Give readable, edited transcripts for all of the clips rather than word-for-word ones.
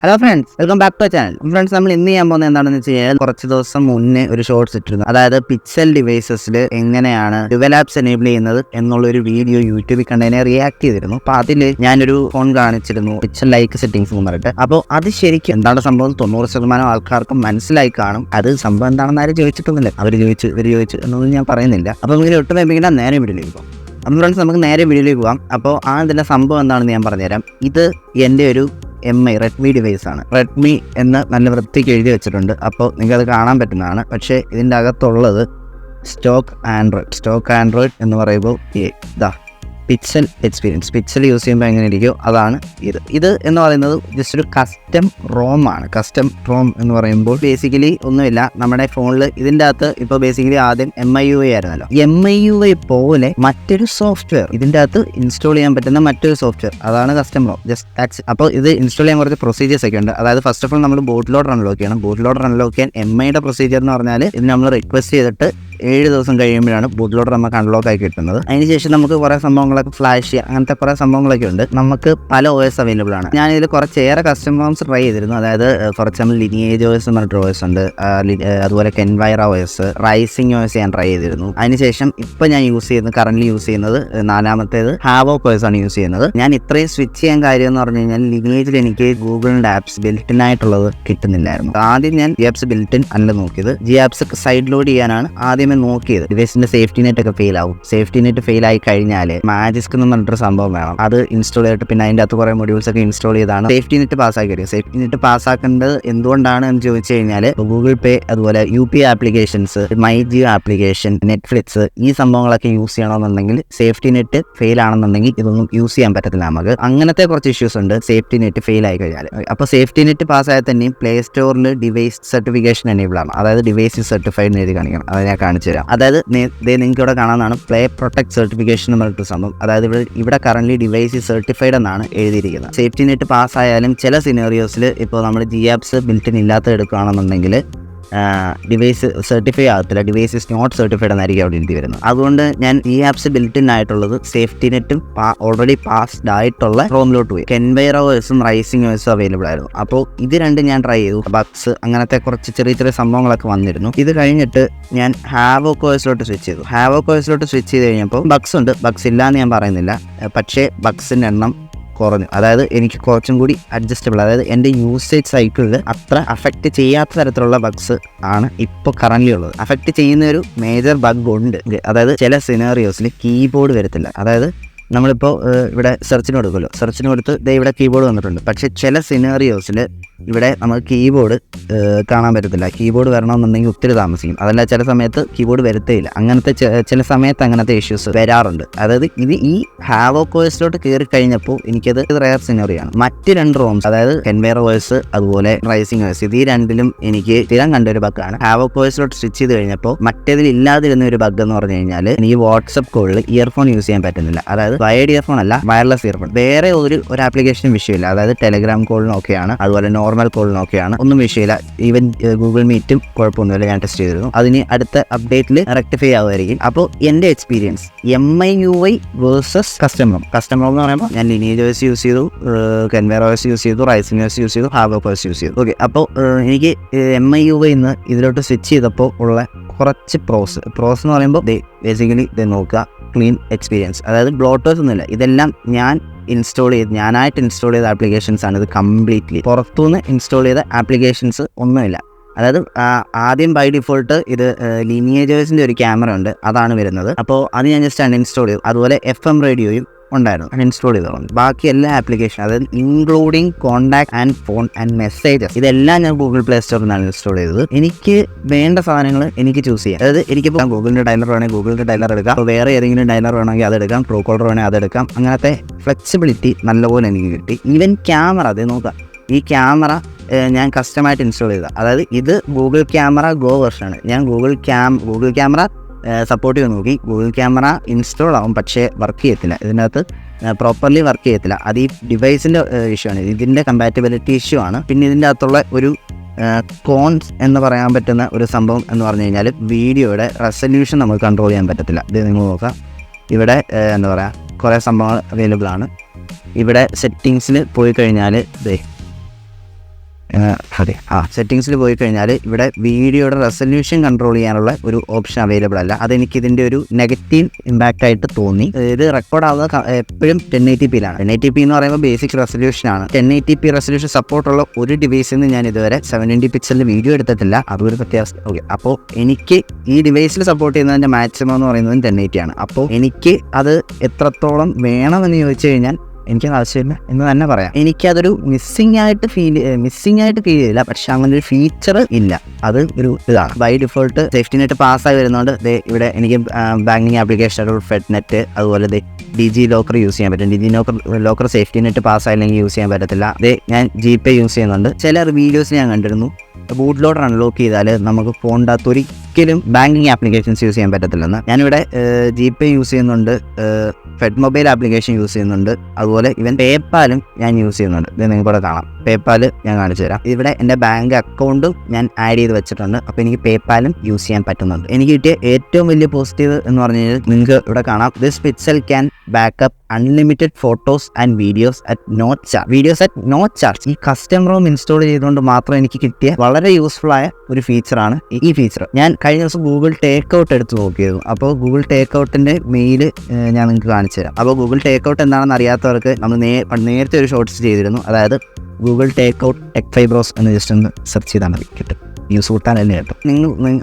Hello friends, welcome back to channel. Friends, നമ്മൾ ഇന്ന് ചെയ്യാൻ പോകുന്നത് എന്താണെന്ന് വെച്ച് കഴിഞ്ഞാൽ കുറച്ച് ദിവസം മുന്നേ ഒരു ഷോർട്സ് ഇട്ടിരുന്നു. അതായത് പിക്സൽ ഡിവൈസസിൽ എങ്ങനെയാണ് ഡുവൽ ആപ്സ് എനേബിൾ ചെയ്യുന്നത് എന്നുള്ളൊരു വീഡിയോ യൂട്യൂബിൽ കണ്ടതിനെ റിയാക്ട് ചെയ്തിരുന്നു. അപ്പോൾ അതിൽ ഞാനൊരു ഫോൺ കാണിച്ചിരുന്നു, പിക്സൽ ലൈക്ക് സെറ്റിംഗ്സ് എന്ന് പറഞ്ഞിട്ട്. അപ്പോൾ അത് ശരിക്കും എന്താണ് സംഭവം 90% ആൾക്കാർക്കും മനസ്സിലായി കാണും. അത് സംഭവം എന്താണെന്ന് ആരും ചോദിച്ചിട്ടൊന്നുമില്ല. ഇവർ ചോദിച്ചു എന്നൊന്നും ഞാൻ പറയുന്നില്ല. അപ്പോൾ ഇങ്ങനെ ഒട്ടും വേപ്പിക്കുന്ന നേരെ വീഡിയോയിലേക്ക് പോകും. അപ്പോൾ ഫ്രണ്ട്സ്, നമുക്ക് നേരെ വീഡിയോയിലേക്ക് പോകാം. അപ്പോൾ ഇതിൻ്റെ സംഭവം എന്താണെന്ന് ഞാൻ പറഞ്ഞുതരാം. ഇത് എൻ്റെ ഒരു MI റെഡ്മി ഡിവൈസ് ആണ്. റെഡ്മി എന്ന് നല്ല വൃത്തിക്ക് എഴുതി വെച്ചിട്ടുണ്ട്. അപ്പോൾ നിങ്ങൾക്കത് കാണാൻ പറ്റുന്നതാണ്. പക്ഷേ ഇതിൻ്റെ അകത്തുള്ളത് സ്റ്റോക്ക് ആൻഡ്രോയിഡ് എന്ന് പറയുമ്പോൾ ഇതാ പിക്സൽ എക്സ്പീരിയൻസ്. പിക്സൽ യൂസ് ചെയ്യുമ്പോൾ എങ്ങനെ ഇരിക്കും അതാണ് ഇത് എന്ന് പറയുന്നത് ജസ്റ്റ് ഒരു കസ്റ്റം റോം ആണ്. കസ്റ്റം റോം എന്ന് പറയുമ്പോൾ ബേസിക്കലി ഒന്നുമില്ല. നമ്മുടെ ഫോണിൽ ഇതിൻ്റെ അകത്ത് ഇപ്പോൾ ബേസിക്കലി ആദ്യം MIUI ആയിരുന്നല്ലോ. MIUI പോലെ മറ്റൊരു സോഫ്റ്റ്വെയർ ഇതിൻ്റെ അകത്ത് ഇൻസ്റ്റാൾ ചെയ്യാൻ പറ്റുന്ന മറ്റൊരു സോഫ്റ്റ്വെയർ, അതാണ് കസ്റ്റം റോം. Just that's. അപ്പോൾ ഇത് ഇൻസ്റ്റാൾ ചെയ്യാൻ കുറച്ച് പ്രൊസീജിയേഴ്സ് ഒക്കെ ഉണ്ട്. അതായത് ഫസ്റ്റ് ഓഫ് ഓൾ നമ്മൾ ബൂട്ട് ലോഡർ അൺലോക്ക് ചെയ്യണം. ബൂട്ട് ലോഡർ അൺലോക്ക് ചെയ്യാൻ MIയുടെ പ്രൊസീജിയർ എന്ന് പറഞ്ഞാൽ ഇത് നമ്മൾ റിക്വസ്റ്റ് ചെയ്തിട്ട് 7 ദിവസം കഴിയുമ്പോഴാണ് ബൂട്ട് ലോഡർ നമുക്ക് അൺലോക്ക് ആയി കിട്ടുന്നത്. അതിനുശേഷം നമുക്ക് കുറേ സംഭവങ്ങളൊക്കെ ഫ്ലാഷ് ചെയ്യുക, അങ്ങനത്തെ കുറേ സംഭവങ്ങളൊക്കെ ഉണ്ട്. നമുക്ക് പല OS അവൈലബിൾ ആണ്. ഞാനിതിൽ കുറച്ചേറെ കസ്റ്റം റോംസ് ട്രൈ ചെയ്തിരുന്നു. അതായത് ഫോർ എക്സാമ്പിൾ ലിനിയേജ് OS എന്ന് പറഞ്ഞിട്ട് OS ഉണ്ട്, അതുപോലെ കെൻവൈറ OS, റൈസിംഗ് OS ഞാൻ ട്രൈ ചെയ്തിരുന്നു. അതിനുശേഷം ഇപ്പം ഞാൻ കറന്റ് യൂസ് ചെയ്യുന്നത് 4ാമത്തേത് ഹാവോക് OS ആണ് യൂസ് ചെയ്യുന്നത്. ഞാൻ ഇത്രയും സ്വിച്ച് ചെയ്യാൻ കാര്യം എന്ന് പറഞ്ഞു കഴിഞ്ഞാൽ ലിനിയേജിൽ എനിക്ക് ഗൂഗിളിൻ്റെ ആപ്സ് ബിൽറ്റിൻ ആയിട്ടുള്ളത് കിട്ടുന്നില്ലായിരുന്നു. ആദ്യം ഞാൻ ഈ ആപ്സ് ബിൽറ്റിൻ അല്ല നോക്കിയത്, ഈ ആപ്സ് സൈഡ് ലോഡ് ചെയ്യാനാണ് ആദ്യം നോക്കിയത്. ഡിവൈസിന്റെ സേഫ്റ്റി നെറ്റ് ഒക്കെ ഫെയിൽ ആവും. സേഫ്റ്റി നെറ്റ് ഫെയിൽ ആയി കഴിഞ്ഞാൽ മാജിസ്ക് എന്ന് പറഞ്ഞിട്ടൊരു സംഭവം വേണം. അത് ഇൻസ്റ്റാൾ ചെയ്തിട്ട് പിന്നെ അതിൻ്റെ അകത്ത് കുറേ മൊഡ്യൂൾസ് ഒക്കെ ഇൻസ്റ്റാൾ ചെയ്താണ് സേഫ്റ്റി നെറ്റ് പാസ്സാക്കി വരിക. സേഫ്റ്റി നെറ്റ് പാസ്സാക്കേണ്ടത് എന്തുകൊണ്ടാണ് എന്ന് ചോദിച്ചു കഴിഞ്ഞാൽ ഗൂഗിൾ പേ, അതുപോലെ UPI applications, MyGeo application, Netflix, ഈ സംഭവങ്ങളൊക്കെ യൂസ് ചെയ്യണമെന്നുണ്ടെങ്കിൽ സേഫ്റ്റി നെറ്റ് ഫെയിൽ ആണെന്നുണ്ടെങ്കിൽ ഇതൊന്നും യൂസ് ചെയ്യാൻ പറ്റത്തില്ല നമുക്ക്. അങ്ങനത്തെ കുറച്ച് ഇഷ്യൂസ് ഉണ്ട് സേഫ്റ്റി നെറ്റ് ഫെയിൽ ആയി കഴിഞ്ഞാൽ. അപ്പോൾ സേഫ്റ്റി നെറ്റ് പാസ്സായാൽ തന്നെയും പ്ലേ സ്റ്റോറിൽ ഡിവൈസ് സർട്ടിഫിക്കേഷൻ എനേബിൾ ആണ്. അതായത് ഡിവൈസ് സർട്ടിഫൈഡ് എഴുതി കാണിക്കണം. അത് ഞാൻ കാണിച്ചു. അതായത് നിങ്ങൾക്ക് ഇവിടെ കാണാവുന്നതാണ് പ്ലേ പ്രൊട്ടക്ട് സർട്ടിഫിക്കേഷൻ എന്ന് പറഞ്ഞിട്ട് സംഭവം. അതായത് ഇവിടെ കറന്റ് ഡിവൈസ് സർട്ടിഫൈഡ് എന്നാണ് എഴുതിയിരിക്കുന്നത്. സേഫ്റ്റി നെറ്റ് പാസ്സായാലും ചില സിനാരിയോസിൽ ഇപ്പോൾ നമ്മൾ GApps ബിൽറ്റിൻ ഇല്ലാത്ത എടുക്കുകയാണെന്നുണ്ടെങ്കിൽ ഡിവൈസ് സർട്ടിഫൈ ആകത്തില്ല. ഡിവൈസ് ഇസ് നോട്ട് സർട്ടിഫൈഡ് എന്നായിരിക്കും അവിടെ എഴുതി വരുന്നത്. അതുകൊണ്ട് ഞാൻ GApps ബിൽറ്റിൻ ആയിട്ടുള്ളത് സേഫ്റ്റി നെറ്റും ഓൾറെഡി പാസ്ഡ് ആയിട്ടുള്ള റോമിലോട്ട് പോയി. കെൻവൈറ OSഉം റൈസിംഗ് OSഉം അവൈലബിൾ ആയിരുന്നു. അപ്പോൾ ഇത് രണ്ടും ഞാൻ ട്രൈ ചെയ്തു. ബഗ്സ് അങ്ങനത്തെ കുറച്ച് ചെറിയ സംഭവങ്ങളൊക്കെ വന്നിരുന്നു. ഇത് കഴിഞ്ഞിട്ട് ഞാൻ ഹാവോക് OSലോട്ട് സ്വിച്ച് ചെയ്തു. ഹാവോക് OSലോട്ട് സ്വിച്ച് ചെയ്ത് കഴിഞ്ഞപ്പോൾ ബഗ്സ് ഉണ്ട്, ബഗ്സ് ഇല്ല എന്ന് ഞാൻ പറയുന്നില്ല. പക്ഷേ ബഗ്സിൻ്റെ എണ്ണം കുറഞ്ഞു. അതായത് എനിക്ക് കുറച്ചും കൂടി അഡ്ജസ്റ്റബിൾ, അതായത് എൻ്റെ യൂസേജ് സൈക്കിളിൽ അത്ര അഫക്റ്റ് ചെയ്യാത്ത തരത്തിലുള്ള ബഗ്സ് ആണ് ഇപ്പോൾ കറന്റ് ഉള്ളത്. അഫക്റ്റ് ചെയ്യുന്ന ഒരു മേജർ ബഗ് ഉണ്ട്. അതായത് ചില സിനാറിയോസിൽ കീബോർഡ് വരത്തില്ല. അതായത് നമ്മളിപ്പോൾ ഇവിടെ സെർച്ചിന് കൊടുക്കുമല്ലോ, സെർച്ചിന് കൊടുത്ത് ഇവിടെ കീബോർഡ് വന്നിട്ടുണ്ട്. പക്ഷേ ചില സിനാറിയോസിൽ ഇവിടെ നമുക്ക് കീബോർഡ് കാണാൻ പറ്റത്തില്ല. കീബോർഡ് വരണമെന്നുണ്ടെങ്കിൽ ഒത്തിരി താമസിക്കും. അതല്ല ചില സമയത്ത് കീബോർഡ് വരത്തേയില്ല. അങ്ങനത്തെ ചില സമയത്ത് അങ്ങനത്തെ ഇഷ്യൂസ് വരാറുണ്ട്. അതായത് ഇത് ഈ ഹാവോക് OSലോട്ട് കയറി കഴിഞ്ഞപ്പോൾ എനിക്കത് റെയർ സിനറിയാണ്. മറ്റ് 2 റോംസ്, അതായത് കെൻവൈറ OS അതുപോലെ റൈസിംഗ് OS, ഇത് ഈ രണ്ടിലും എനിക്ക് സ്ഥിരം കണ്ടൊരു ബഗ്ഗാണ്. ഹാവോക് OSലോട്ട് സ്വിച്ച് ചെയ്ത് കഴിഞ്ഞപ്പോൾ മറ്റേതിൽ ഇല്ലാതിരുന്ന ഒരു ബഗ് എന്ന് പറഞ്ഞു കഴിഞ്ഞാൽ എനിക്ക് വാട്സപ്പ് കോളിൽ ഇയർഫോൺ യൂസ് ചെയ്യാൻ പറ്റുന്നില്ല. അതായത് വയർഡ് ഇയർഫോൺ അല്ല, വയർലെസ് ഇയർഫോൺ. വേറെ ഒരു ആപ്ലിക്കേഷനും വിഷയമില്ല. അതായത് ടെലഗ്രാം കോളിനൊക്കെയാണ്, അതുപോലെ നോർമൽ കോളിനൊക്കെയാണ്, ഒന്നും വിഷയമില്ല. ഈവൻ ഗൂഗിൾ മീറ്റും കുഴപ്പമൊന്നുമില്ല. ഞാൻ ടെസ്റ്റ് ചെയ്തിരുന്നു. അതിന് അടുത്ത അപ്ഡേറ്റിൽ റെക്ടിഫൈ ആവുമായിരിക്കും. അപ്പോൾ എൻ്റെ experience MIUI versus custom rom എന്ന് പറയുമ്പോൾ ഞാൻ ലിനിയേജ് OS യൂസ് ചെയ്തു, കെൻവൈറ OS യൂസ് ചെയ്തു, റൈസിംഗ് OS യൂസ് ചെയ്തു, ഹാവോക് OS യൂസ് ചെയ്തു. ഓക്കെ, അപ്പോൾ എനിക്ക് MIUI നിന്ന് ഇതിലോട്ട് സ്വിച്ച് ചെയ്തപ്പോൾ ഉള്ള കുറച്ച് പ്രോസ് എന്ന് പറയുമ്പോൾ ബേസിക്കലി നോക്കുക, ക്ലീൻ എക്സ്പീരിയൻസ്. അതായത് ബ്ലോട്ടേഴ്സ് ഒന്നുമില്ല. ഇതെല്ലാം ഞാനായിട്ട് ഇൻസ്റ്റാൾ ചെയ്ത ആപ്ലിക്കേഷൻസ് ആണ്. ഇത് കംപ്ലീറ്റ്ലി പുറത്തുനിന്ന് ഇൻസ്റ്റാൾ ചെയ്ത ആപ്ലിക്കേഷൻസ് ഒന്നുമില്ല. അതായത് ആദ്യം ബൈ ഡിഫോൾട്ട് ഇത് ലിനിയേജ് OSന്റെ ഒരു ക്യാമറ ഉണ്ട്, അതാണ് വരുന്നത്. അപ്പോൾ അത് ഞാൻ ജസ്റ്റ് അൺഇൻസ്റ്റാൾ ചെയ്തു. അതുപോലെ FM റേഡിയോയും ഉണ്ടായിരുന്നു, അൺഇൻസ്റ്റാൾ ചെയ്തോളൂ. ബാക്കി എല്ലാ ആപ്ലിക്കേഷൻ, അതായത് including contact and phone and messages, ഇതെല്ലാം ഞാൻ ഗൂഗിൾ പ്ലേ സ്റ്റോറിൽ നിന്നാണ് ഇൻസ്റ്റാൾ ചെയ്തത്. എനിക്ക് വേണ്ട സാധനങ്ങൾ എനിക്ക് ചൂസ് ചെയ്യാം. അതായത് എനിക്കിപ്പോൾ ഗൂഗിളിൻ്റെ ഡയലർ വേണമെങ്കിൽ ഗൂഗിളിൻ്റെ ഡയലർ എടുക്കാം, അപ്പോൾ വേറെ ഏതെങ്കിലും ഡയലർ വേണമെങ്കിൽ അതെടുക്കാം, ട്രൂ കോളർ വേണമെങ്കിൽ അതെടുക്കാം. അങ്ങനത്തെ ഫ്ലെക്സിബിലിറ്റി നല്ലപോലെ എനിക്ക് കിട്ടി. ഈവൻ ക്യാമറ, അത് നോക്കാം, ഈ ക്യാമറ ഞാൻ കസ്റ്റമായിട്ട് ഇൻസ്റ്റാൾ ചെയ്തതാണ്. അതായത് ഇത് ഗൂഗിൾ ക്യാമറ ഗോ വെർഷനാണ്. ഞാൻ ഗൂഗിൾ ക്യാമറ സപ്പോർട്ട് ചെയ്ത് നോക്കി. ഗൂഗിൾ ക്യാമറ ഇൻസ്റ്റാൾ ആവും, പക്ഷേ വർക്ക് ചെയ്യത്തില്ല. ഇതിനകത്ത് പ്രോപ്പർലി വർക്ക് ചെയ്യത്തില്ല. അത് ഈ ഡിവൈസിൻ്റെ ഇഷ്യൂ ആണ്, ഇതിൻ്റെ കമ്പാറ്റബിലിറ്റി ഇഷ്യൂ ആണ്. പിന്നെ ഇതിൻ്റെ അകത്തുള്ള ഒരു കോൺസ് എന്ന് പറയാൻ പറ്റുന്ന ഒരു സംഭവം എന്ന് പറഞ്ഞു കഴിഞ്ഞാൽ വീഡിയോയുടെ റെസല്യൂഷൻ നമുക്ക് കൺട്രോൾ ചെയ്യാൻ പറ്റത്തില്ല. ഇത് നിങ്ങൾ നോക്കാം, ഇവിടെ എന്താ പറയുക, കുറേ സംഭവങ്ങൾ അവൈലബിൾ ആണ്. ഇവിടെ സെറ്റിങ്സിൽ പോയി കഴിഞ്ഞാൽ സെറ്റിങ്സിൽ പോയി കഴിഞ്ഞാൽ ഇവിടെ വീഡിയോയുടെ റെസൊല്യൂഷൻ കൺട്രോൾ ചെയ്യാനുള്ള ഒരു ഓപ്ഷൻ അവൈലബിൾ അല്ല. അതെനിക്ക് ഇതിൻ്റെ ഒരു നെഗറ്റീവ് ഇമ്പാക്റ്റ് ആയിട്ട് തോന്നി. ഇത് റെക്കോർഡ് ആവുന്നത് എപ്പോഴും 1080p-ലാണ്. 1080p എന്ന് പറയുമ്പോൾ ബേസിക് റെസൊല്യൂഷൻ ആണ്. 1080p റെസൊല്യൂഷൻ സപ്പോർട്ടുള്ള ഒരു ഡിവൈസിൽ നിന്ന് ഞാൻ ഇതുവരെ 720 പിക്സലിൽ വീഡിയോ എടുത്തിട്ടില്ല. അതൊരു പ്രത്യാവസ്ഥ. ഓക്കെ, അപ്പോൾ എനിക്ക് ഈ ഡിവൈസിൽ സപ്പോർട്ട് ചെയ്യുന്നതിൻ്റെ മാക്സിമം എന്ന് പറയുന്നത് 1080 ആണ്. അപ്പോൾ എനിക്ക് അത് എത്രത്തോളം വേണമെന്ന് ചോദിച്ചു കഴിഞ്ഞാൽ എനിക്കത് ആവശ്യമില്ല എന്ന് തന്നെ പറയാം. എനിക്കതൊരു മിസ്സിംഗ് ആയിട്ട് ഫീൽ ചെയ്തില്ല. പക്ഷെ അങ്ങനെ ഒരു ഫീച്ചർ ഇല്ല. അത് ഒരു ഇതാണ്. ബൈ ഡിഫോൾട്ട് സേഫ്റ്റി നെറ്റ് പാസ്സായി വരുന്നതുകൊണ്ട് ഇവിടെ എനിക്ക് ബാങ്കിങ് ആപ്ലിക്കേഷൻ ഫെഡ്നെറ്റ്, അതുപോലെ ഡിജി ലോക്കർ യൂസ് ചെയ്യാൻ പറ്റും. ഡിജി ലോക്കർ സേഫ്റ്റി നെറ്റ് പാസ്സായില്ലെങ്കിൽ യൂസ് ചെയ്യാൻ പറ്റത്തില്ല. ഞാൻ ജിപേ യൂസ് ചെയ്യുന്നുണ്ട്. ചില വീഡിയോസ് ഞാൻ കണ്ടിരുന്നു, ബൂട്ട് ലോഡർ അൺലോക്ക് ചെയ്താൽ നമുക്ക് ഫോണിൻ്റെ അകത്ത് ഒരിക്കലും ബാങ്കിങ് ആപ്ലിക്കേഷൻസ് യൂസ് ചെയ്യാൻ പറ്റത്തില്ലെന്ന്. ഞാനിവിടെ ജിപേ യൂസ് ചെയ്യുന്നുണ്ട്, ഫെഡ് മൊബൈൽ ആപ്ലിക്കേഷൻ യൂസ് ചെയ്യുന്നുണ്ട്, അതുപോലെ ഇവൻ പേപ്പാലും ഞാൻ യൂസ് ചെയ്യുന്നുണ്ട്. ഇത് നിങ്ങൾക്ക് ഇവിടെ കാണാം. പേപ്പാൽ ഞാൻ കാണിച്ചു തരാം. ഇവിടെ എൻ്റെ ബാങ്ക് അക്കൗണ്ടും ഞാൻ ആഡ് ചെയ്ത് വെച്ചിട്ടുണ്ട്. അപ്പോൾ എനിക്ക് പേപ്പാലും യൂസ് ചെയ്യാൻ പറ്റുന്നുണ്ട്. എനിക്ക് കിട്ടിയ ഏറ്റവും വലിയ പോസിറ്റീവ് എന്ന് പറഞ്ഞു കഴിഞ്ഞാൽ നിങ്ങൾക്ക് ഇവിടെ കാണാം, this pixel can backup unlimited photos and videos at no charge. ഈ കസ്റ്റം റോം ഇൻസ്റ്റാൾ ചെയ്തുകൊണ്ട് മാത്രം എനിക്ക് കിട്ടിയ വളരെ യൂസ്ഫുൾ ആയ ഒരു ഫീച്ചറാണ് ഈ ഫീച്ചർ. ഞാൻ കഴിഞ്ഞ ദിവസം ഗൂഗിൾ ടേക്ക് ഔട്ട് എടുത്ത് നോക്കിയിരുന്നു. അപ്പോൾ ഗൂഗിൾ ടേക്ക് ഔട്ടിൻ്റെ മെയിൽ ഞാൻ നിങ്ങൾക്ക് കാണിച്ചു തരാം. അപ്പോൾ ഗൂഗിൾ ടേക്ക് ഔട്ട് എന്താണെന്ന് അറിയാത്തവർക്ക് നമ്മൾ നേരത്തെ ഒരു ഷോർട്സ് ചെയ്തിരുന്നു. അതായത് Google take out tech fibrous എന്ന് ജസ്റ്റ് ഒന്ന് സെർച്ച് ചെയ്താൽ മതി, കിട്ടും. ന്യൂസ് കൂട്ടാൻ തന്നെ കിട്ടും.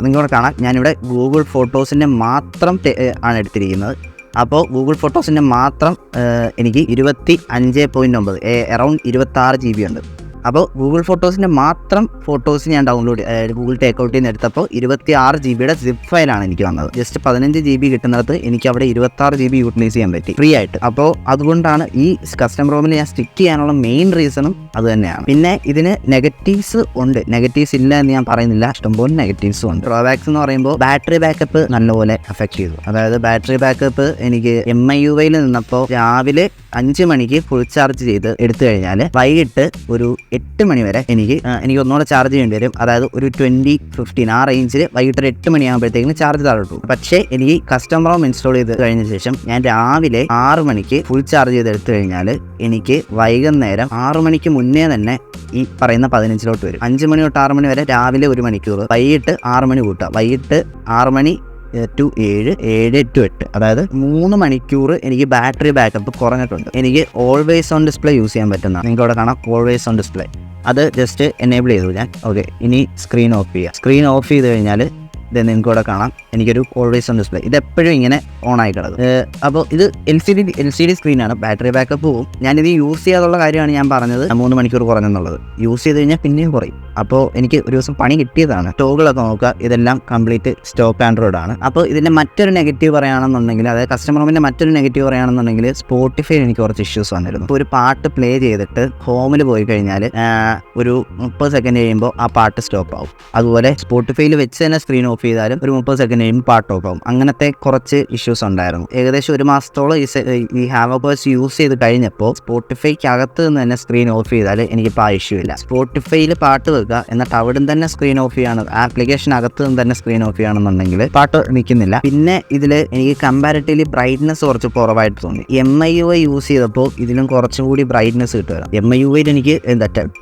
നിങ്ങളിവിടെ കാണാം, ഞാനിവിടെ ഗൂഗിൾ ഫോട്ടോസിൻ്റെ മാത്രം ആണ് എടുത്തിരിക്കുന്നത്. അപ്പോൾ ഗൂഗിൾ ഫോട്ടോസിൻ്റെ മാത്രം എനിക്ക് 25.9 അറൗണ്ട് 26 GB ഉണ്ട്. അപ്പോൾ ഗൂഗിൾ ഫോട്ടോസിൻ്റെ മാത്രം ഫോട്ടോസ് ഞാൻ ഡൗൺലോഡ് ഗൂഗിൾ ടേക്ക് ഔട്ടിൽ നിന്ന് എടുത്തപ്പോൾ 26 GB സിപ്പ് ഫയലാണ് എനിക്ക് വന്നത്. ജസ്റ്റ് 15 GB കിട്ടുന്നിടത്ത് എനിക്ക് അവിടെ 26 GB യൂട്ടിലൈസ് ചെയ്യാൻ പറ്റി ഫ്രീ ആയിട്ട്. അപ്പോൾ അതുകൊണ്ടാണ് ഈ കസ്റ്റം റോമിൽ ഞാൻ സ്റ്റിക്ക് ചെയ്യാനുള്ള മെയിൻ റീസണും അത് തന്നെയാണ്. പിന്നെ ഇതിന് നെഗറ്റീവ്സ് ഉണ്ട്, നെഗറ്റീവ്സ് ഇല്ല എന്ന് ഞാൻ പറയുന്നില്ല, ഇഷ്ടംപോലെ നെഗറ്റീവ്സും ഉണ്ട്. ഡ്രോബാക്സ് എന്ന് പറയുമ്പോൾ ബാറ്ററി ബാക്കപ്പ് നല്ലപോലെ എഫക്ട് ചെയ്തു. അതായത് ബാറ്ററി ബാക്കപ്പ് എനിക്ക് MIUI നിന്നപ്പോൾ രാവിലെ 5 മണിക്ക് ഫുൾ ചാർജ് ചെയ്ത് എടുത്തു കഴിഞ്ഞാൽ വൈകിട്ട് ഒരു 8 മണി വരെ എനിക്ക് ഒന്നുകൂടെ ചാർജ് ചെയ്യേണ്ടി വരും. അതായത് ഒരു 20-15 ആ റേഞ്ചിൽ വൈകിട്ട് ഒരു 8 മണിയാകുമ്പോഴത്തേക്കും ചാർജ് താഴോട്ടു. പക്ഷേ എനിക്ക് കസ്റ്റം റോം ഇൻസ്റ്റാൾ ചെയ്ത് കഴിഞ്ഞ ശേഷം ഞാൻ രാവിലെ 6 മണിക്ക് ഫുൾ ചാർജ് ചെയ്ത് എടുത്തു കഴിഞ്ഞാൽ എനിക്ക് വൈകുന്നേരം 6 മണിക്ക് മുന്നേ തന്നെ ഈ പറയുന്ന 15 വരും. 5 മണി തൊട്ട് 6 മണി വരെ രാവിലെ 1 മണിക്കൂർ, വൈകിട്ട് 6 മണി കൂട്ടുക, വൈകിട്ട് 6 മണി to 7, 7 to 8, അതായത് 3 മണിക്കൂർ എനിക്ക് ബാറ്ററി ബാക്കപ്പ് കുറഞ്ഞിട്ടുണ്ട്. എനിക്ക് ഓൾവേസ് ഓൺ ഡിസ്പ്ലേ യൂസ് ചെയ്യാൻ പറ്റുന്ന, നിങ്ങൾക്ക് അവിടെ കാണാം ഓൾവേസ് ഓൺ ഡിസ്പ്ലേ. അത് ജസ്റ്റ് എനേബിൾ ചെയ്തു ഞാൻ. ഓക്കെ, ഇനി സ്ക്രീൻ ഓഫ് ചെയ്യുക. സ്ക്രീൻ ഓഫ് ചെയ്ത് കഴിഞ്ഞാൽ ഇത് നിങ്ങൾക്ക് ഇവിടെ കാണാം, എനിക്കൊരു ഓൾവേസ് ഓൺ ഡിസ്പ്ലേ. ഇതെപ്പോഴും ഇങ്ങനെ ഓൺ ആയി കിടക്കും. അപ്പോൾ ഇത് LCD സ്ക്രീനാണ്, ബാറ്ററി ബാക്കപ്പ് പോവും. ഞാനിത് യൂസ് ചെയ്യാതുള്ള കാര്യമാണ് ഞാൻ പറഞ്ഞത് 3 മണിക്കൂർ കുറഞ്ഞെന്നുള്ളത്. യൂസ് ചെയ്ത് കഴിഞ്ഞാൽ പിന്നെയും കുറയും. അപ്പോൾ എനിക്ക് ഒരു ദിവസം പണി കിട്ടിയതാണ്. സ്റ്റോക്കുകളൊക്കെ നോക്കുക, ഇതെല്ലാം കംപ്ലീറ്റ് സ്റ്റോക്ക് ആൻഡ്രോയിഡ് ആണ്. അപ്പോൾ ഇതിൻ്റെ മറ്റൊരു നെഗറ്റീവ് പറയുകയാണെന്നുണ്ടെങ്കിൽ, അതായത് കസ്റ്റമർ റൂമിൻ്റെ മറ്റൊരു നെഗറ്റീവ് പറയുകയാണെന്നുണ്ടെങ്കിൽ, സ്പോട്ടിഫൈയിൽ എനിക്ക് കുറച്ച് ഇഷ്യൂസ് വന്നിരുന്നു. ഇപ്പോൾ ഒരു പാട്ട് പ്ലേ ചെയ്തിട്ട് ഹോമിൽ പോയി കഴിഞ്ഞാൽ ഒരു 30 സെക്കൻഡ് കഴിയുമ്പോൾ ആ പാട്ട് സ്റ്റോപ്പ് ആവും. അതുപോലെ സ്പോട്ടിഫൈയിൽ വെച്ച് തന്നെ സ്ക്രീൻ ഓഫ് ചെയ്താലും ഒരു 30 സെക്കൻഡ് കഴിയുമ്പോൾ പാട്ട് ഓഫ് ആവും. അങ്ങനത്തെ കുറച്ച് ഇഷ്യൂസ് ഉണ്ടായിരുന്നു. ഏകദേശം 1 മാസത്തോളം ഈ ഹാവോവേഴ്സ് യൂസ് ചെയ്ത് കഴിഞ്ഞപ്പോൾ സ്പോട്ടിഫൈക്ക് അകത്ത് നിന്ന് തന്നെ സ്ക്രീൻ ഓഫ് ചെയ്താൽ എനിക്കിപ്പോൾ ആ ഇഷ്യൂ ഇല്ല. സ്പോട്ടിഫൈയിൽ പാട്ട് വെക്കുക, എന്നിട്ട് അവിടെ തന്നെ സ്ക്രീൻ ഓഫ് ചെയ്യാണ്, ആപ്ലിക്കേഷൻ അകത്ത് നിന്ന് തന്നെ സ്ക്രീൻ ഓഫ് ചെയ്യുകയാണെന്നുണ്ടെങ്കിൽ പാട്ട് നിൽക്കുന്നില്ല. പിന്നെ ഇതിൽ എനിക്ക് കമ്പാരിറ്റീവ്ലി ബ്രൈറ്റ്നസ് കുറച്ച് കുറവായിട്ട് തോന്നി. MIUI യൂസ് ചെയ്തപ്പോൾ ഇതിലും കുറച്ചും കൂടി ബ്രൈറ്റ്നസ് കിട്ടുക. MIUIയിൽ എനിക്ക്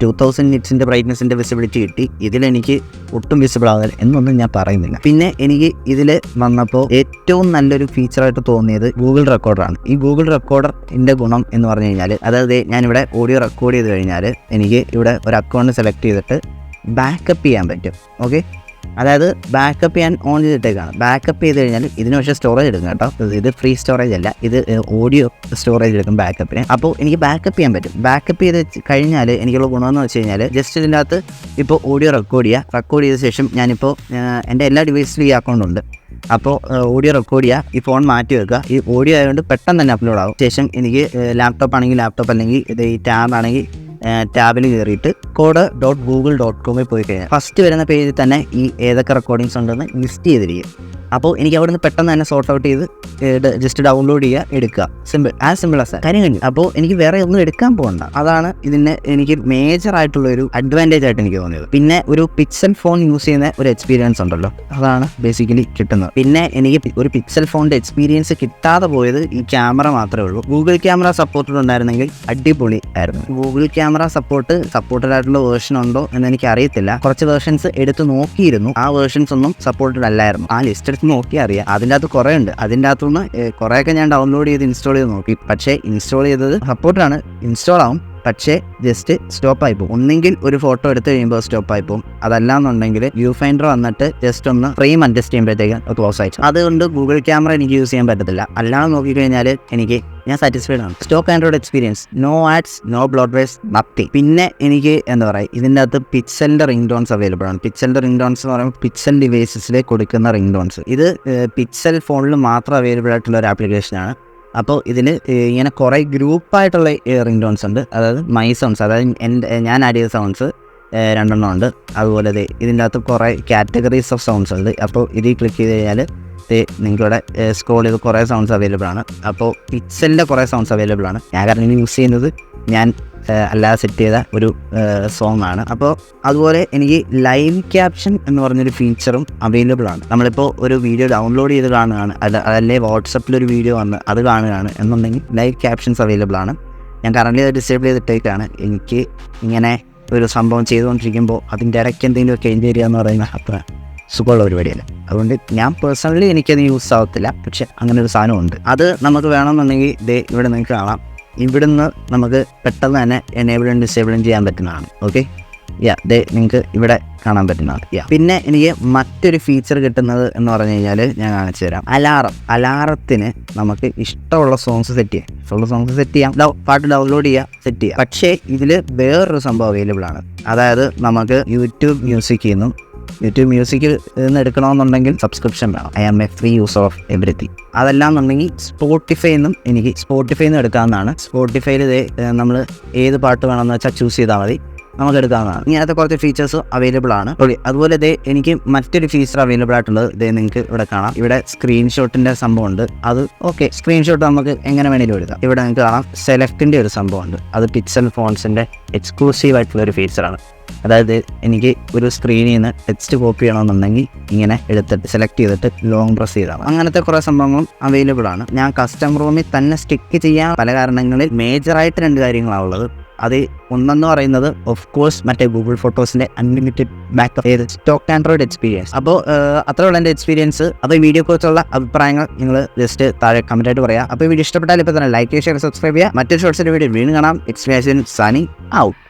2000 നിറ്റ്സിൻ്റെ ബ്രൈറ്റ്നസിൻ്റെ വിസിബിലിറ്റി കിട്ടി. ഇതിലെനിക്ക് ഒട്ടും വിസിബിൾ ആകുന്നില്ല എന്നൊന്നും ഞാൻ പറയുന്നില്ല. പിന്നെ എനിക്ക് ഇതിൽ വന്നപ്പോൾ ഏറ്റവും നല്ലൊരു ഫീച്ചറായിട്ട് തോന്നിയത് ഗൂഗിൾ റെക്കോർഡറാണ്. ഈ ഗൂഗിൾ റെക്കോർഡറിൻ്റെ ഗുണം എന്ന് പറഞ്ഞു കഴിഞ്ഞാൽ, അതായത് ഞാനിവിടെ ഓഡിയോ റെക്കോർഡ് ചെയ്ത് കഴിഞ്ഞാൽ എനിക്ക് ഇവിടെ ഒരു അക്കൗണ്ട് സെലക്ട് ചെയ്തിട്ട് ബാക്കപ്പ് ചെയ്യാൻ പറ്റും. ഓക്കെ, അതായത് ബാക്കപ്പ് ചെയ്യാൻ ഓൺ ചെയ്തിട്ടേക്കാണ്. ബാക്കപ്പ് ചെയ്ത് കഴിഞ്ഞാൽ ഇതിന് പക്ഷേ സ്റ്റോറേജ് എടുക്കും കേട്ടോ. ഇത് ഫ്രീ സ്റ്റോറേജ് അല്ല, ഇത് ഓഡിയോ സ്റ്റോറേജ് എടുക്കും ബാക്കപ്പിന്. അപ്പോൾ എനിക്ക് ബാക്കപ്പ് ചെയ്യാൻ പറ്റും. ബാക്കപ്പ് ചെയ്ത് കഴിഞ്ഞാൽ എനിക്കുള്ള ഗുണമെന്ന് വെച്ച് കഴിഞ്ഞാൽ, ജസ്റ്റ് ഇതിൻ്റെ അകത്ത് ഇപ്പോൾ ഓഡിയോ റെക്കോർഡ് ചെയ്ത ശേഷം ഞാനിപ്പോൾ എൻ്റെ എല്ലാ ഡിവൈസിലും ഈ അക്കൗണ്ട് ഉണ്ട്. അപ്പോൾ ഓഡിയോ റെക്കോർഡ് ചെയ്യുക, ഈ ഫോൺ മാറ്റി വെക്കുക. ഈ ഓഡിയോ ആയതുകൊണ്ട് പെട്ടെന്ന് തന്നെ അപ്ലോഡ് ആകും. ശേഷം എനിക്ക് ലാപ്ടോപ്പ് ആണെങ്കിൽ ലാപ്ടോപ്പ്, അല്ലെങ്കിൽ ഇത് ഈ ടാബ് ആണെങ്കിൽ ടാബിൽ കയറിയിട്ട് record.google.com പോയി കഴിഞ്ഞാൽ ഫസ്റ്റ് വരുന്ന പേജിൽ തന്നെ ഈ ഏതൊക്കെ റെക്കോർഡിങ്സ് ഉണ്ടെന്ന് ലിസ്റ്റ് ചെയ്തിരിക്കും. അപ്പോൾ എനിക്ക് അവിടെ നിന്ന് പെട്ടെന്ന് തന്നെ സോർട്ട് ഔട്ട് ചെയ്ത് ജസ്റ്റ് ഡൗൺലോഡ് ചെയ്യുക, എടുക്കുക. സിമ്പിൾ ആസ് കാര്യം കഴിഞ്ഞു. അപ്പോൾ എനിക്ക് വേറെ ഒന്നും എടുക്കാൻ പോകണ്ട. അതാണ് ഇതിൻ്റെ എനിക്ക് മേജറായിട്ടുള്ള ഒരു അഡ്വാൻറ്റേജ് ആയിട്ട് എനിക്ക് തോന്നിയത്. പിന്നെ ഒരു പിക്സൽ ഫോൺ യൂസ് ചെയ്യുന്ന ഒരു എക്സ്പീരിയൻസ് ഉണ്ടല്ലോ, അതാണ് ബേസിക്കലി കിട്ടുന്നത്. പിന്നെ എനിക്ക് ഒരു പിക്സൽ ഫോണിൻ്റെ എക്സ്പീരിയൻസ് കിട്ടാതെ പോയത് ഈ ക്യാമറ മാത്രമേ ഉള്ളൂ. ഗൂഗിൾ ക്യാമറ സപ്പോർട്ടഡ് ഉണ്ടായിരുന്നെങ്കിൽ അടിപൊളി ആയിരുന്നു. ഗൂഗിൾ ക്യാമറ ക്യാമറ സപ്പോർട്ടഡ് ആയിട്ടുള്ള വേർഷൻ ഉണ്ടോ എന്ന് എനിക്ക് അറിയത്തില്ല. കുറച്ച് വേർഷൻസ് എടുത്ത് നോക്കിയിരുന്നു, ആ വേർഷൻസ് ഒന്നും സപ്പോർട്ടഡ് അല്ലായിരുന്നു. ആ ലിസ്റ്റ് എടുത്ത് നോക്കി അറിയാം. അതിൻ്റെ അകത്ത് കുറേ ഉണ്ട്. അതിൻ്റെ അകത്തുനിന്ന് കുറേയൊക്കെ ഞാൻ ഡൗൺലോഡ് ചെയ്ത് ഇൻസ്റ്റാൾ ചെയ്ത് നോക്കി. പക്ഷേ ഇൻസ്റ്റാൾ ചെയ്തത് സപ്പോർട്ടാണ്, ഇൻസ്റ്റാൾ ആവും, പക്ഷേ ജസ്റ്റ് സ്റ്റോപ്പായി പോകും. ഒന്നെങ്കിൽ ഒരു ഫോട്ടോ എടുത്ത് കഴിയുമ്പോൾ സ്റ്റോപ്പായി പോകും, അതല്ലാന്നുണ്ടെങ്കിൽ വ്യൂ ഫൈൻഡർ വന്നിട്ട് ജസ്റ്റ് ഒന്ന് ഫ്രെയിം അഡ്ജസ്റ്റ് ചെയ്യുമ്പോഴത്തേക്ക് ക്ലോസ് ആയിട്ട്. അതുകൊണ്ട് ഗൂഗിൾ ക്യാമറ എനിക്ക് യൂസ് ചെയ്യാൻ പറ്റത്തില്ല. അല്ലാതെ നോക്കിക്കഴിഞ്ഞാൽ ഞാൻ സാറ്റിസ്ഫൈഡ് ആണ്. Stock Android experience, no ads, no bloatwares, nothing. പിന്നെ എനിക്ക് എന്താ പറയുക, ഇതിൻ്റെ അകത്ത് പിക്സലിൻ്റെ റിംഗ് ടോൺസ് അവൈലബിൾ ആണ്. പിക്സലിൻ്റെ റിംഗ് ടോൺസ് എന്ന് പറയുമ്പോൾ പിക്സൽ ഡിവൈസസിൽ കൊടുക്കുന്ന റിംഗ് ടോൺസ്. ഇത് പിക്സൽ ഫോണിൽ മാത്രം അവൈലബിൾ ആയിട്ടുള്ള ഒരു ആപ്ലിക്കേഷനാണ്. അപ്പോൾ ഇതിൽ ഇങ്ങനെ കുറേ ഗ്രൂപ്പായിട്ടുള്ള റിംഗ് ടോൺസ് ഉണ്ട്. അതായത് മൈ സൗണ്ട്സ്, അതായത് ഞാൻ ആഡ് ചെയ്ത സൗണ്ട്സ് 2 ഉണ്ട്. അതുപോലെ ഇതിൻ്റെ അകത്ത് കുറേ കാറ്റഗറീസ് ഓഫ് സൗണ്ട്സ് ഉണ്ട്. അപ്പോൾ ഇതിൽ ക്ലിക്ക് ചെയ്ത് കഴിഞ്ഞാൽ നിങ്ങൾക്കിവിടെ സ്ക്രോൾ ചെയ്ത് കുറേ സൗണ്ട്സ് അവൈലബിൾ ആണ്. അപ്പോൾ പിക്സലിൻ്റെ കുറേ സൗണ്ട്സ് അവൈലബിൾ ആണ്. ഞാൻ കാരണം യൂസ് ചെയ്യുന്നത് ഞാൻ അല്ലാതെ സെറ്റ് ചെയ്ത ഒരു സോങ് ആണ്. അപ്പോൾ അതുപോലെ എനിക്ക് ലൈവ് ക്യാപ്ഷൻ എന്ന് പറഞ്ഞൊരു ഫീച്ചറും അവൈലബിൾ ആണ്. നമ്മളിപ്പോൾ ഒരു വീഡിയോ ഡൗൺലോഡ് ചെയ്ത് കാണുകയാണ്, അതല്ലേ വാട്സപ്പിലൊരു വീഡിയോ വന്ന് അത് കാണുകയാണ് എന്നുണ്ടെങ്കിൽ ലൈവ് ക്യാപ്ഷൻസ് അവൈലബിൾ ആണ്. ഞാൻ കറൻറ്റ്ലി അത് ഡിസേബിൾ ചെയ്തിട്ടേക്കാണ്. എനിക്ക് ഇങ്ങനെ ഒരു സംഭവം ചെയ്തുകൊണ്ടിരിക്കുമ്പോൾ അതിൻ്റെ ഇടയ്ക്ക് എന്തെങ്കിലും ചേഞ്ച് ചെയ്യുക എന്ന് പറയുന്നത് അത്ര സുഖമുള്ള പരിപാടിയല്ല. അതുകൊണ്ട് ഞാൻ പേഴ്സണലി എനിക്കത് യൂസ് ആവത്തില്ല. പക്ഷെ അങ്ങനെ ഒരു സാധനമുണ്ട്. അത് നമുക്ക് വേണമെന്നുണ്ടെങ്കിൽ ഇവിടെ നിങ്ങൾക്ക് കാണാം. ഇവിടുന്ന് നമുക്ക് പെട്ടെന്ന് തന്നെ എനേബിളും ഡിസേബിളും ചെയ്യാൻ പറ്റുന്നതാണ്. ഓക്കെ, നിങ്ങൾക്ക് ഇവിടെ കാണാൻ പറ്റുന്നതാണ്. പിന്നെ എനിക്ക് മറ്റൊരു ഫീച്ചർ കിട്ടുന്നത് എന്ന് പറഞ്ഞു കഴിഞ്ഞാൽ ഞാൻ കാണിച്ചു തരാം. അലാറത്തിന് നമുക്ക് ഇഷ്ടമുള്ള സോങ്സ് സെറ്റ് ചെയ്യാം, പാട്ട് ഡൗൺലോഡ് ചെയ്യാം, സെറ്റ് ചെയ്യാം. പക്ഷേ ഇതിൽ വേറൊരു സംഭവം അവൈലബിൾ ആണ്. അതായത് നമുക്ക് യൂട്യൂബ് മ്യൂസിക്കിൽ നിന്ന് എടുക്കണമെന്നുണ്ടെങ്കിൽ സബ്സ്ക്രിപ്ഷൻ വേണം. I am a free user of everything. അതല്ലാന്നുണ്ടെങ്കിൽ സ്പോട്ടിഫൈയിൽ നിന്ന് എടുക്കാവുന്നതാണ്. സ്പോട്ടിഫൈയിൽ നമ്മൾ ഏത് പാട്ട് വേണമെന്ന് വെച്ചാൽ ചൂസ് ചെയ്താൽ മതി, നമുക്ക് എടുക്കാവുന്നതാണ്. ഇങ്ങനത്തെ കുറച്ച് ഫീച്ചേഴ്സ് അവൈലബിൾ ആണ്. ഓക്കെ, അതുപോലെ എനിക്ക് മറ്റൊരു ഫീച്ചർ അവൈലബിൾ ആയിട്ടുള്ളത് നിങ്ങൾക്ക് ഇവിടെ കാണാം. ഇവിടെ സ്ക്രീൻഷോട്ടിൻ്റെ സംഭവമുണ്ട്. അത് ഓക്കെ, സ്ക്രീൻഷോട്ട് നമുക്ക് എങ്ങനെ വേണമെങ്കിലും എടുക്കാം. ഇവിടെ നിങ്ങൾക്ക് കാണാം സെലക്ടിൻ്റെ ഒരു സംഭവമുണ്ട്. അത് പിക്സൽ ഫോൺസിൻ്റെ എക്സ്ക്ലൂസീവ് ആയിട്ടുള്ള ഒരു ഫീച്ചറാണ്. അതായത് എനിക്ക് ഒരു സ്ക്രീനിൽ നിന്ന് ടെക്സ്റ്റ് കോപ്പി ചെയ്യണമെന്നുണ്ടെങ്കിൽ ഇങ്ങനെ എടുത്തിട്ട് സെലക്ട് ചെയ്തിട്ട് ലോങ് പ്രസ് ചെയ്താണ്. അങ്ങനത്തെ കുറേ സംഭവങ്ങളും അവൈലബിൾ ആണ്. ഞാൻ കസ്റ്റം റൂമിൽ തന്നെ സ്റ്റിക്ക് ചെയ്യാൻ പല കാരണങ്ങളിൽ മേജറായിട്ട് 2 കാര്യങ്ങളാണ് ഉള്ളത്. അത് ഒന്നെന്ന് പറയുന്നത് ഓഫ് കോഴ്സ് മറ്റേ ഗൂഗിൾ ഫോട്ടോസിൻ്റെ unlimited backup stock Android experience. അപ്പോൾ അത്രയുള്ള എൻ്റെ എക്സ്പീരിയൻസ്. അപ്പോൾ ഈ വീഡിയോ കുറിച്ചുള്ള അഭിപ്രായങ്ങൾ നിങ്ങൾ ജസ്റ്റ് താഴെ കമൻ്റ് ആയിട്ട് പറയാം. അപ്പോൾ ഈ വീഡിയോ ഇഷ്ടപ്പെട്ടാൽ ഇപ്പോൾ തന്നെ ലൈക്ക്, ഷെയർ, സബ്സ്ക്രൈബ് ചെയ്യുക. മറ്റൊരു ഷോർട്സിൻ്റെ വീഡിയോ വീണ്ടും കാണാം. ഇറ്റ്സ് മീ സനി ഔട്ട്.